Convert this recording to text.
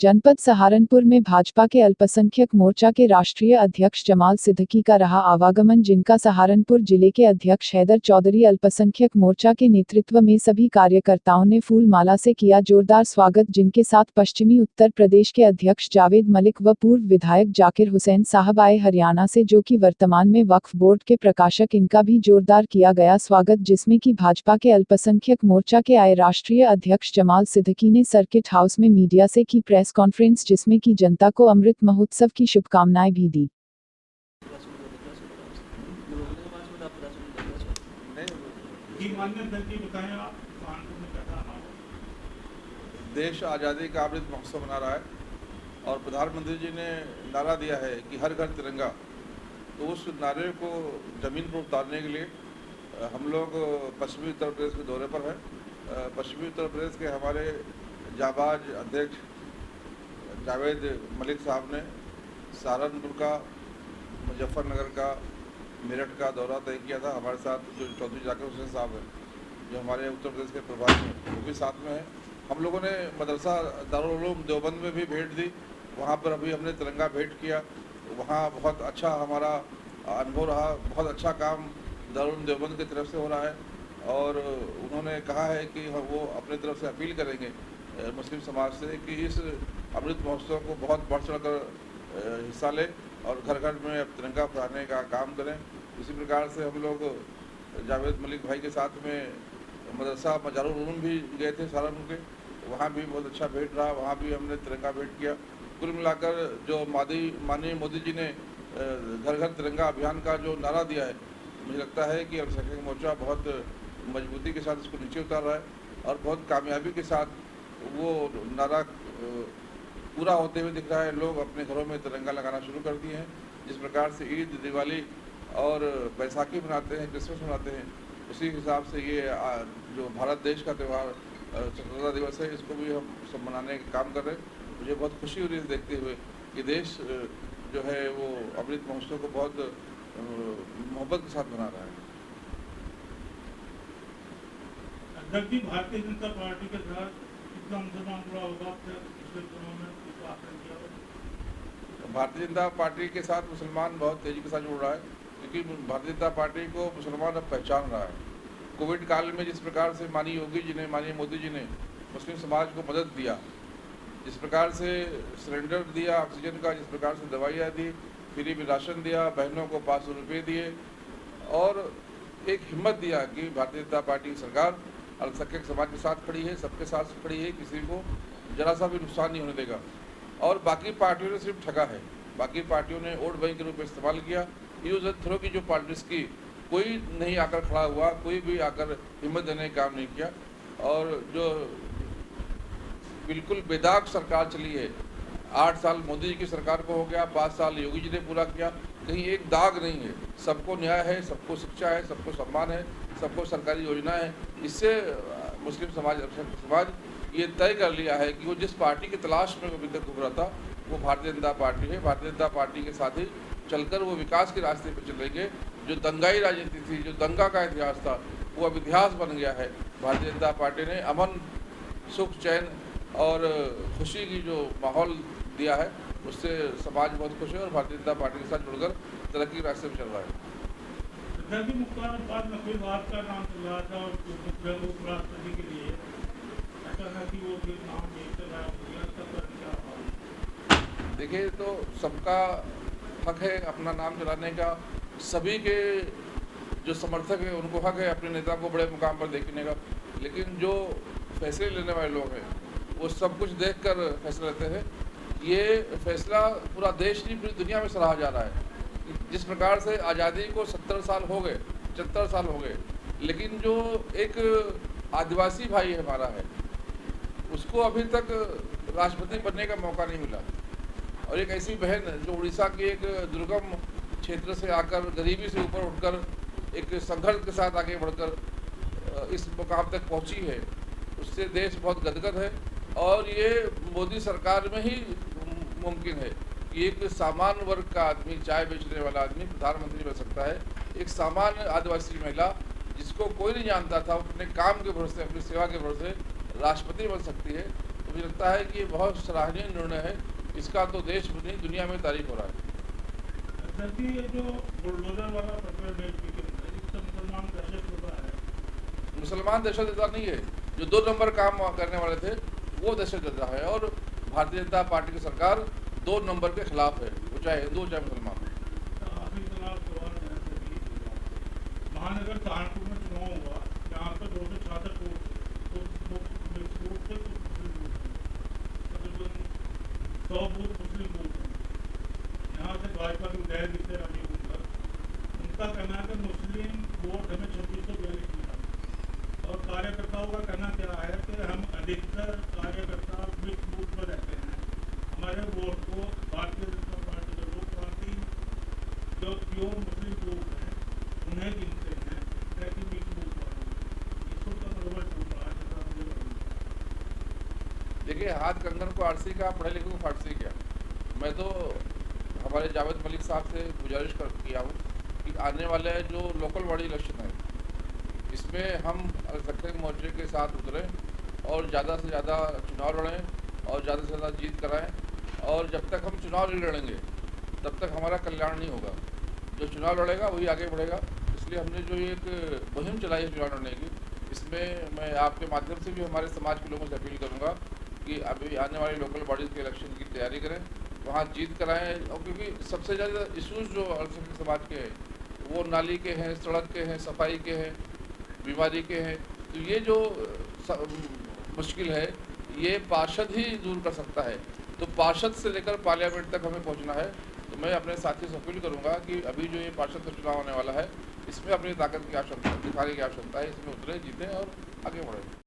जनपद सहारनपुर में भाजपा के अल्पसंख्यक मोर्चा के राष्ट्रीय अध्यक्ष जमाल सिद्दीकी का रहा आवागमन, जिनका सहारनपुर जिले के अध्यक्ष हैदर चौधरी अल्पसंख्यक मोर्चा के नेतृत्व में सभी कार्यकर्ताओं ने फूल माला से किया जोरदार स्वागत, जिनके साथ पश्चिमी उत्तर प्रदेश के अध्यक्ष जावेद मलिक व पूर्व विधायक जाकिर हुसैन साहब आए हरियाणा से, जो कि वर्तमान में वक्फ बोर्ड के प्रकाशक। इनका भी जोरदार किया गया स्वागत, जिसमें कि भाजपा के अल्पसंख्यक मोर्चा के आए राष्ट्रीय अध्यक्ष जमाल सिद्दीकी ने सर्किट हाउस में मीडिया से की प्रेस कॉन्फ्रेंस, जिसमें कि जनता को अमृत महोत्सव की शुभकामनाएं भी दी। देश आज़ादी का अमृत महोत्सव मना रहा है और प्रधानमंत्री जी ने नारा दिया है कि हर घर तिरंगा। तो उस नारे को ज़मीन पर उतारने के लिए हम लोग पश्चिमी उत्तर प्रदेश के दौरे पर हैं। पश्चिमी उत्तर प्रदेश के हमारे जाबाज अध्यक्ष जावेद मलिक साहब ने सहारनपुर का, मुजफ्फरनगर का, मेरठ का दौरा तय किया था। हमारे साथ जो चौधरी जाकिर हुसैन साहब हैं, जो हमारे उत्तर प्रदेश के प्रभारी हैं, वो भी साथ में हैं। हम लोगों ने मदरसा दारुल उलूम देवबंद में भी भेंट दी, वहाँ पर अभी हमने तिरंगा भेंट किया। वहाँ बहुत अच्छा हमारा अनुभव रहा, बहुत अच्छा काम दारुल उलूम देवबंद की तरफ से हो रहा है और उन्होंने कहा है कि वो अपने तरफ से अपील करेंगे मुस्लिम समाज से कि इस अमृत महोत्सव को बहुत बढ़ चढ़ कर हिस्सा लें और घर घर में अब तिरंगा फहराने का काम करें। इसी प्रकार से हम लोग जावेद मलिक भाई के साथ में मदरसा मजारुल उलूम भी गए थे सहारनपुर के, वहाँ भी बहुत अच्छा भेंट रहा, वहाँ भी हमने तिरंगा भेंट किया। कुल मिलाकर जो माननीय मोदी जी ने घर घर तिरंगा अभियान का जो नारा दिया है, मुझे लगता है कि अल्पसंख्यक मोर्चा बहुत मजबूती के साथ इसको नीचे उतार रहा है और बहुत कामयाबी के साथ वो नारा पूरा होते हुए दिख रहा है। लोग अपने घरों में तिरंगा लगाना शुरू कर दिए हैं। जिस प्रकार से ईद, दिवाली और बैसाखी मनाते हैं, क्रिसमस मनाते हैं, उसी हिसाब से ये जो भारत देश का त्यौहार स्वतंत्रता दिवस है, इसको भी हम सब मनाने का काम कर रहे हैं। मुझे बहुत खुशी हो रही है देखते हुए कि देश जो है वो अमृत महोत्सव को बहुत मोहब्बत के साथ मना रहा है। भारतीय जनता पार्टी के साथ कितना मुसलमान जुड़ा होगा? भारतीय जनता पार्टी के साथ मुसलमान बहुत तेजी के साथ जुड़ रहा है, क्योंकि भारतीय जनता पार्टी को मुसलमान अब पहचान रहा है। कोविड काल में जिस प्रकार से माननीय योगी जी ने, माननीय मोदी जी ने मुस्लिम समाज को मदद दिया, जिस प्रकार से सिलेंडर दिया ऑक्सीजन का, जिस प्रकार से दवाइयाँ दी, फ्री में राशन दिया, बहनों को 500 रुपये दिए और एक हिम्मत दिया कि भारतीय जनता पार्टी की सरकार अल्पसंख्यक समाज के साथ खड़ी है, सबके साथ खड़ी है, किसी को जरा सा भी नुकसान नहीं होने देगा। और बाकी पार्टियों ने सिर्फ ठगा है, बाकी पार्टियों ने वोट बैंक के रूप में इस्तेमाल किया। यूज एंड थ्रो की जो पार्टीज की कोई नहीं आकर खड़ा हुआ, कोई भी आकर हिम्मत देने का काम नहीं किया और जो बिल्कुल बेदाग सरकार चली है, 8 साल मोदी जी की सरकार को हो गया, 5 साल योगी जी ने पूरा किया, कहीं एक दाग नहीं है। सबको न्याय है, सबको शिक्षा है, सबको सम्मान है, सबको सरकारी योजना है। इससे मुस्लिम समाज ये तय कर लिया है कि वो जिस पार्टी की तलाश में अभी तक घूम रहा था, वो भारतीय जनता पार्टी है। भारतीय जनता पार्टी के साथ ही चलकर वो विकास के रास्ते पर चलेंगे। जो दंगाई राजनीति थी, जो दंगा का इतिहास था, वो अब इतिहास बन गया है। भारतीय जनता पार्टी ने अमन, सुख, चैन और खुशी की जो माहौल दिया है, उससे समाज बहुत खुश है और भारतीय जनता पार्टी के साथ जुड़कर तरक्की के रास्ते पर चल रहा है। का नाम चल रहा था उपराष्ट्रपति के लिए, देखिए, तो सबका हक है अपना नाम चलाने का। सभी के जो समर्थक हैं उनको हक है अपने नेता को बड़े मुकाम पर देखने का, लेकिन जो फैसले लेने वाले लोग हैं वो सब कुछ देखकर फैसला लेते हैं। ये फैसला पूरा देश नहीं, पूरी दुनिया में सराहा जा रहा है। जिस प्रकार से आज़ादी को 70 साल हो गए, 75 साल हो गए, लेकिन जो एक आदिवासी भाई हमारा है, उसको अभी तक राष्ट्रपति बनने का मौका नहीं मिला। और एक ऐसी बहन जो उड़ीसा की एक दुर्गम क्षेत्र से आकर, गरीबी से ऊपर उठकर एक संघर्ष के साथ आगे बढ़कर इस मुकाम तक पहुंची है, उससे देश बहुत गदगद है। और ये मोदी सरकार में ही मुमकिन है कि एक सामान्य वर्ग का आदमी, चाय बेचने वाला आदमी प्रधानमंत्री बन सकता है। एक सामान्य आदिवासी महिला जिसको कोई नहीं जानता था, अपने काम के भरोसे, अपनी सेवा के भरोसे राष्ट्रपति बन सकती है। मुझे लगता है कि ये बहुत सराहनीय निर्णय है। इसका तो देश नहीं दुनिया में तारीफ हो रहा है। सर जी, ये जो बुलडोजर वाला प्रकरण है इसके अंदर, इससे मुसलमान दहशत होता है। मुसलमान दहशतगर्द नहीं है, जो 2 नंबर काम करने वाले थे वो दहशतगर्द है, और भारतीय जनता पार्टी की सरकार 2 नंबर के खिलाफ है, वो चाहे हिंदू हो चाहे मुसलमान हो। आखिरी सवाल है सर जी, महानगर सहारनपुर में चुनाव हुआ, जहाँ पर 266 वोट थे, तो मिक्स वोट थे, कुछ मुस्लिम वोट थे, तकरीबन 100 वोट मुस्लिम वोट थे। यहाँ से भाजपा के विधायक जिससे राजीव गुंडा, उनका कहना है कि मुस्लिम वोट हमें 2642 मिला, और कार्यकर्ताओं का कहना क्या है कि हम अधिकतर कार्यकर्ता मिक्स बूथ में रहते हैं, हमारे वोट को भारतीय जनता पार्टी के लोग पार्टी जो प्योर मुस्लिम लोग हैं उन्हें गिनते हैं, ऐसी मिक्स बूथ वालों इसको तो बराबर चल रहा है, जैसा मुझे लगता देखिए, हाथ कंगन को आरसी का, पढ़े लिखे को फारसी क्या। मैं तो हमारे जावेद मलिक साहब से गुजारिश किया हूँ कि आने वाले जो लोकल बॉडी इलेक्शन है इसमें हम अल्पसंख्यक मोर्चे के साथ उतरें और ज़्यादा से ज़्यादा चुनाव लड़ें और ज़्यादा से ज़्यादा जीत कराएं। और जब तक हम चुनाव नहीं लड़ेंगे तब तक हमारा कल्याण नहीं होगा। जो चुनाव लड़ेगा वही आगे बढ़ेगा। इसलिए हमने जो एक मुहिम चलाई है चुनाव लड़ने की, इसमें मैं आपके माध्यम से भी हमारे समाज के लोगों से अपील करूँगा कि अभी आने वाले लोकल बॉडीज़ के इलेक्शन की तैयारी करें, वहाँ जीत कराएँ। और क्योंकि सबसे ज़्यादा इशूज़ जो अल्पसंख्यक समाज के हैं वो नाली के हैं, सड़क के हैं, सफाई के हैं, बीमारी के हैं। तो ये जो मुश्किल है ये पार्षद ही दूर कर सकता है। तो पार्षद से लेकर पार्लियामेंट तक हमें पहुंचना है। तो मैं अपने साथियों से अपील करूंगा कि अभी जो ये पार्षद का चुनाव होने वाला है इसमें अपनी ताकत की आवश्यकता दिखाने की आवश्यकता है। इसमें उतरे, जीतें और आगे बढ़ें।